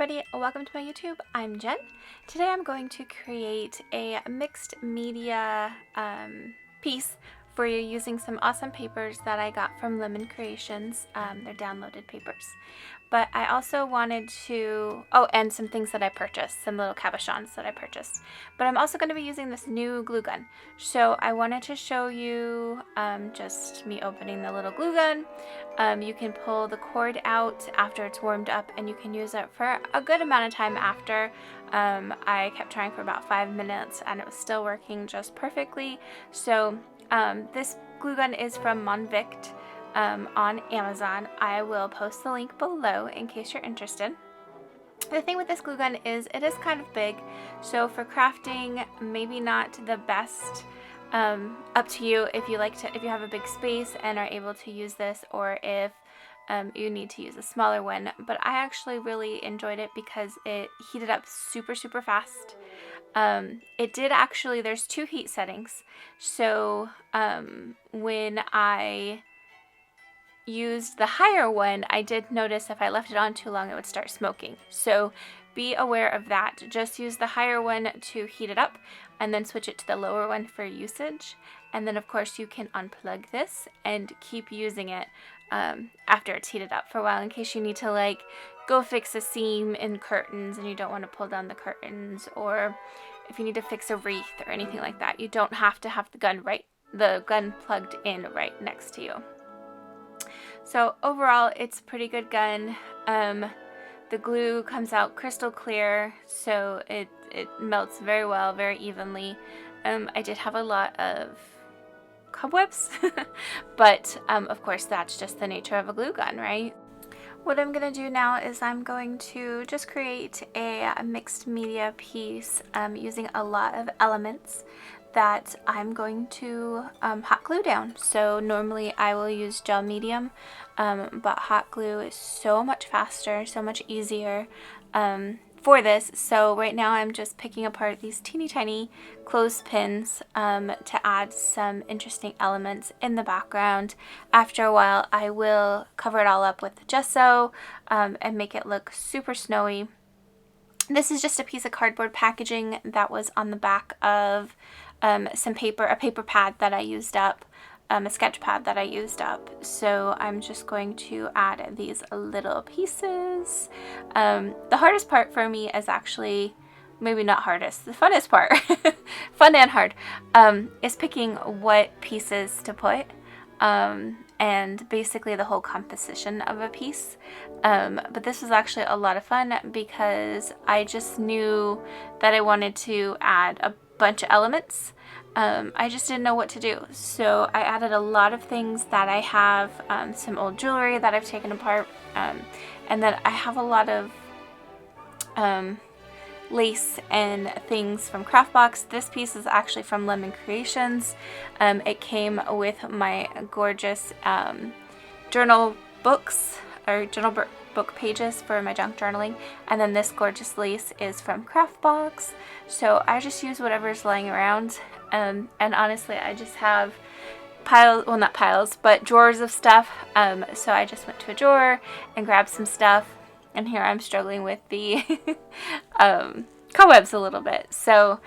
everybody, welcome to my YouTube. I'm Jen. Today I'm going to create a mixed media piece for you using some awesome papers that I got from Lemon Creations. They're downloaded papers. But I also wanted to, and some things that I purchased, some little cabochons that I purchased. But I'm also going to be using this new glue gun. So I wanted to show you just me opening the little glue gun. You can pull the cord out after it's warmed up and you can use it for a good amount of time after. I kept trying for about 5 minutes and it was still working just perfectly. So this glue gun is from Monvict. On Amazon. I will post the link below in case you're interested. The thing with this glue gun is it is kind of big, so for crafting maybe not the best. Up to you if you have a big space and are able to use this, or if you need to use a smaller one. But I actually really enjoyed it because it heated up super fast. It did actually, there's 2 heat settings, so when I used the higher one, I did notice if I left it on too long it would start smoking. So be aware of that. Just use the higher one to heat it up and then switch it to the lower one for usage. And then of course you can unplug this and keep using it after it's heated up for a while, in case you need to go fix a seam in curtains and you don't want to pull down the curtains, or if you need to fix a wreath or anything like that. You don't have to have the gun plugged in right next to you. So overall, it's a pretty good gun. The glue comes out crystal clear, so it melts very well, very evenly. I did have a lot of cobwebs, but of course that's just the nature of a glue gun, right? What I'm going to do now is I'm going to just create a mixed media piece using a lot of elements that I'm going to hot glue down. So normally I will use gel medium, but hot glue is so much faster, so much easier for this. So right now I'm just picking apart these teeny tiny clothespins to add some interesting elements in the background. After a while I will cover it all up with gesso and make it look super snowy. This is just a piece of cardboard packaging that was on the back of some paper, a paper pad that I used up, a sketch pad that I used up. So I'm just going to add these little pieces. The hardest part for me is actually, maybe not hardest, the funnest part, fun and hard, is picking what pieces to put. And basically the whole composition of a piece. But this was actually a lot of fun because I just knew that I wanted to add a bunch of elements. I just didn't know what to do. So I added a lot of things that I have, some old jewelry that I've taken apart, and then I have a lot of lace and things from Craftbox. This piece is actually from Lemon Creations. It came with my gorgeous journal books, or journal book pages for my junk journaling, and then this gorgeous lace is from Craftbox. So I just use whatever's lying around, and honestly I just have piles, well not piles, but drawers of stuff. So I just went to a drawer and grabbed some stuff. And here I'm struggling with the cobwebs a little bit. So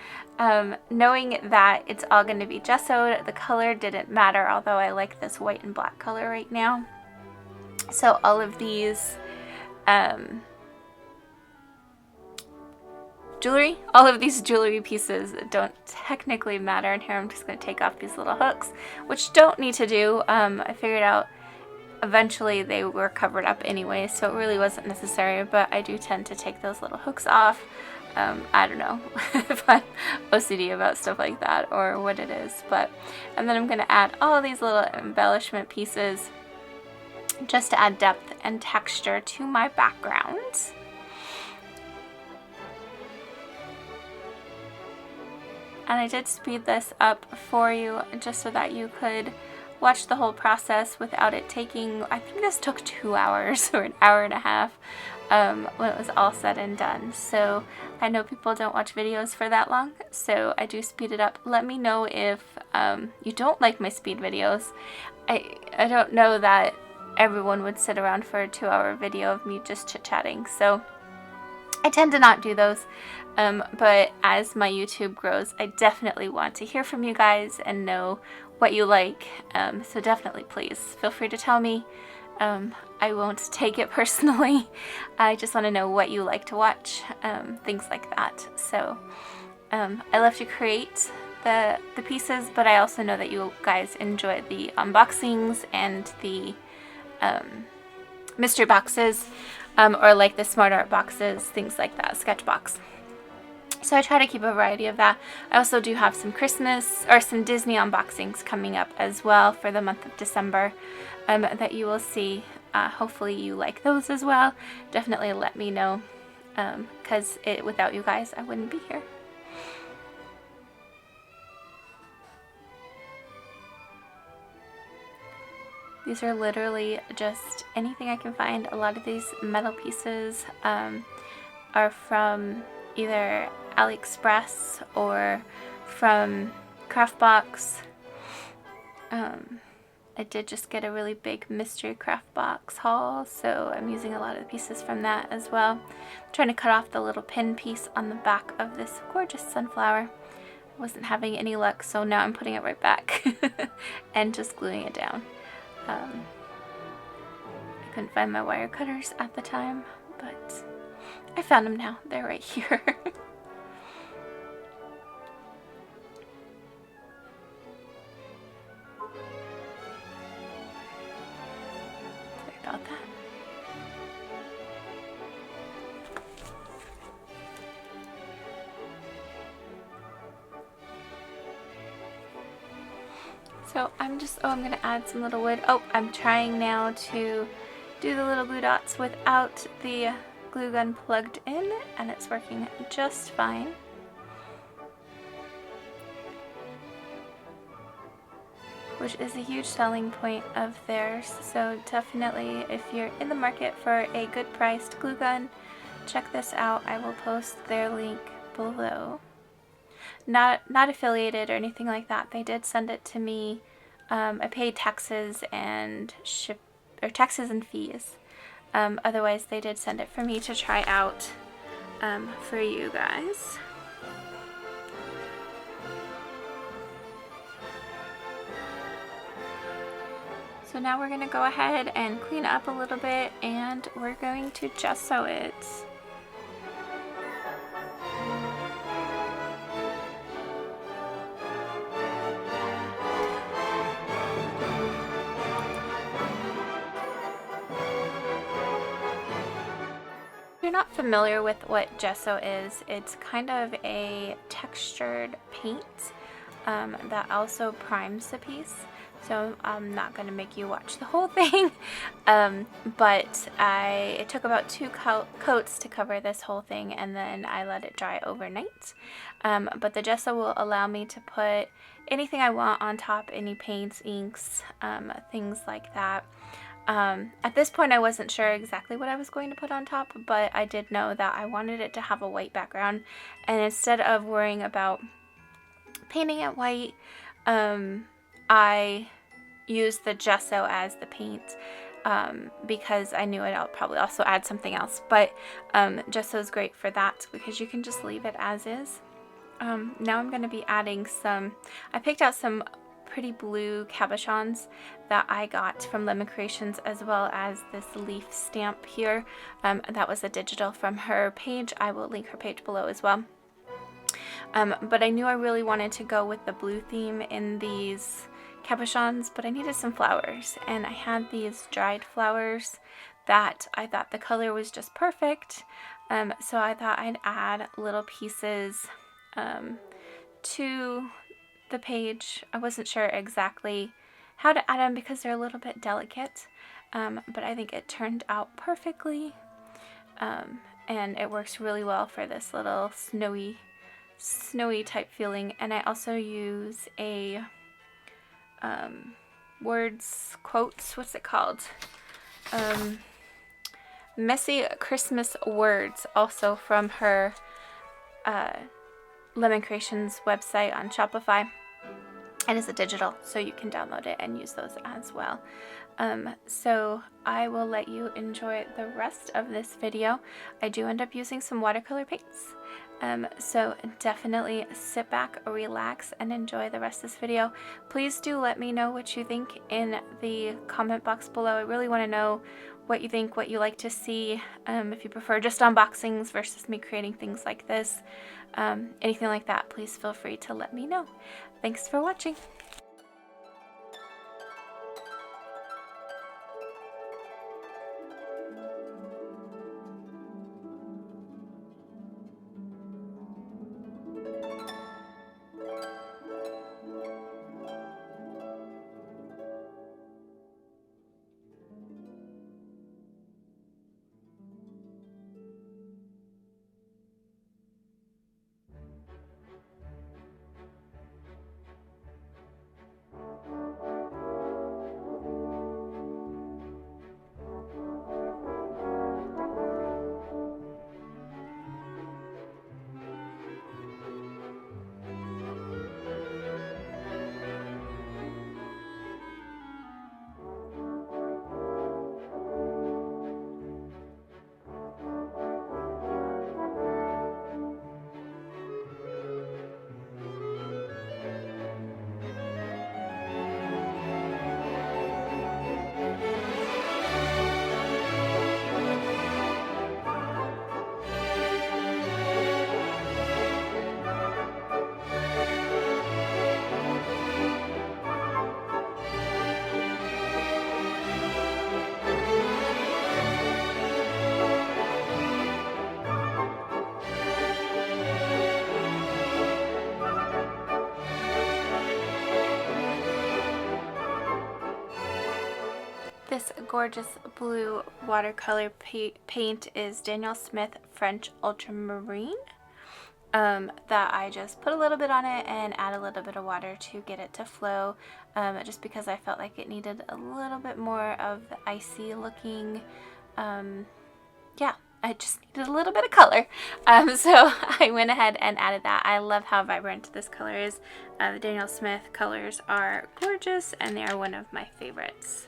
knowing that it's all going to be gessoed, the color didn't matter, although I like this white and black color right now. So all of these jewelry pieces don't technically matter. And here I'm just going to take off these little hooks, which don't need to do. I figured out eventually they were covered up anyway, so it really wasn't necessary, but I do tend to take those little hooks off. I don't know if I'm OCD about stuff like that or what it is, and then I'm going to add all these little embellishment pieces just to add depth and texture to my background. And I did speed this up for you just so that you could watch the whole process without it taking, I think this took 2 hours or an hour and a half when it was all said and done. So I know people don't watch videos for that long, so I do speed it up. Let me know if you don't like my speed videos. I don't know that everyone would sit around for a 2-hour video of me just chit-chatting, so I tend to not do those, but as my YouTube grows, I definitely want to hear from you guys and know what you like, so definitely please feel free to tell me. I won't take it personally. I just want to know what you like to watch, things like that. So I love to create the pieces, but I also know that you guys enjoy the unboxings and the mystery boxes, or like the smart art boxes, things like that, sketch box. So I try to keep a variety of that. I also do have some Christmas or some Disney unboxings coming up as well for the month of December, that you will see. Hopefully you like those as well. Definitely let me know, because without you guys I wouldn't be here. These are literally just anything I can find. A lot of these metal pieces are from either AliExpress or from Craftbox. I did just get a really big mystery craft box haul, so I'm using a lot of the pieces from that as well. I'm trying to cut off the little pin piece on the back of this gorgeous sunflower. I wasn't having any luck, so now I'm putting it right back and just gluing it down. I couldn't find my wire cutters at the time, but I found them now. They're right here. Sorry about that. So I'm going to add some little wood. Oh, I'm trying now to do the little glue dots without the glue gun plugged in, and it's working just fine. Which is a huge selling point of theirs. So definitely, if you're in the market for a good priced glue gun, check this out. I will post their link below. Not affiliated or anything like that. They did send it to me. I paid taxes and taxes and fees. Otherwise, they did send it for me to try out for you guys. So now we're going to go ahead and clean up a little bit, and we're going to gesso it. If you're not familiar with what gesso is, it's kind of a textured paint that also primes the piece. So I'm not going to make you watch the whole thing, but it took about 2 coats to cover this whole thing, and then I let it dry overnight. But the gesso will allow me to put anything I want on top, any paints, inks, things like that. At this point I wasn't sure exactly what I was going to put on top, but I did know that I wanted it to have a white background, and instead of worrying about painting it white, I used the gesso as the paint, because I knew I'll probably also add something else, but gesso is great for that because you can just leave it as is. Now I'm going to be adding I picked out some pretty blue cabochons that I got from Lemon Creations, as well as this leaf stamp here. That was a digital from her page. I will link her page below as well. But I knew I really wanted to go with the blue theme in these cabochons, but I needed some flowers, and I had these dried flowers that I thought the color was just perfect. So I thought I'd add little pieces to the page. I wasn't sure exactly how to add them because they're a little bit delicate, but I think it turned out perfectly, and it works really well for this little snowy type feeling. And I also use a quotes, what's it called? Messy Christmas Words, also from her Lemon Creations website on Shopify. It is a digital, so you can download it and use those as well. So I will let you enjoy the rest of this video. I do end up using some watercolor paints. So definitely sit back, relax, and enjoy the rest of this video. Please do let me know what you think in the comment box below. I really want to know what you think, what you like to see, if you prefer just unboxings versus me creating things like this. Anything like that, please feel free to let me know. Thanks for watching. This gorgeous blue watercolor paint is Daniel Smith French Ultramarine. That I just put a little bit on it and add a little bit of water to get it to flow, just because I felt like it needed a little bit more of the icy looking, yeah, I just needed a little bit of color. So I went ahead and added that. I love how vibrant this color is. The Daniel Smith colors are gorgeous and they are one of my favorites.